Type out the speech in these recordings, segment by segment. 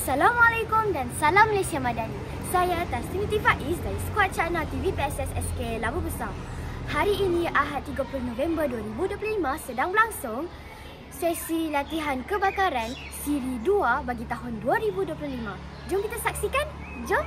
Assalamualaikum dan salam Malaysia Madani. Saya Tasniti Faiz dari skuad Cakna TV PSS SK Labu Besar. Hari ini Ahad 30 November 2025 sedang berlangsung sesi latihan kebakaran siri 2 bagi tahun 2025. Jom kita saksikan. Jom.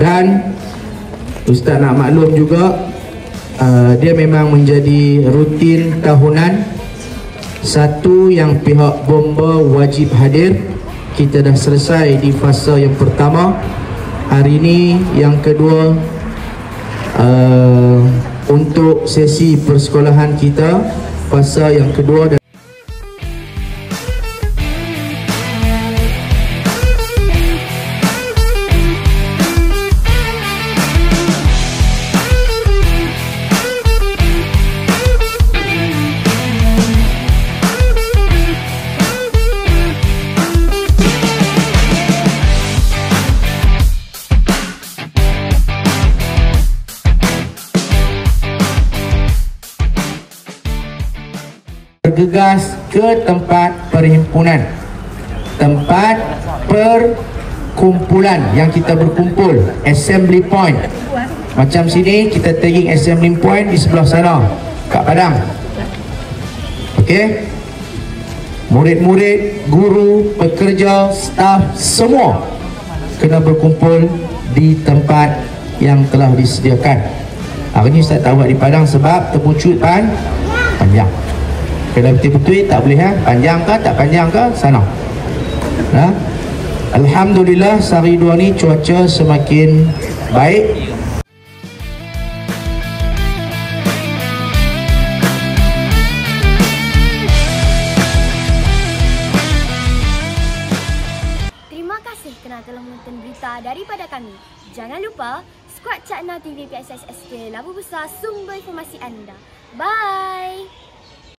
Dan Ustaz nak maklum juga, dia memang menjadi rutin tahunan. Satu, yang pihak bomba wajib hadir. Kita dah selesai di fasa yang pertama. Hari ini yang kedua, untuk sesi persekolahan kita, fasa yang kedua. Bergegas ke tempat perhimpunan, tempat perkumpulan yang kita berkumpul, assembly point. Macam sini kita tagging assembly point di sebelah sana kat Padang. Okey, murid-murid, guru, pekerja, staf, semua kena berkumpul di tempat yang telah disediakan. Hari ni Ustaz tak buat di Padang sebab terpucut panjang. Kalau betul-betul tak boleh, panjang ke tak panjang ke sana. Alhamdulillah sehari dua ni cuaca semakin baik. Terima kasih kerana telah menonton berita daripada kami. Jangan lupa skuad Cakna TV PSS SK Labu Besar, sumber informasi anda. Bye.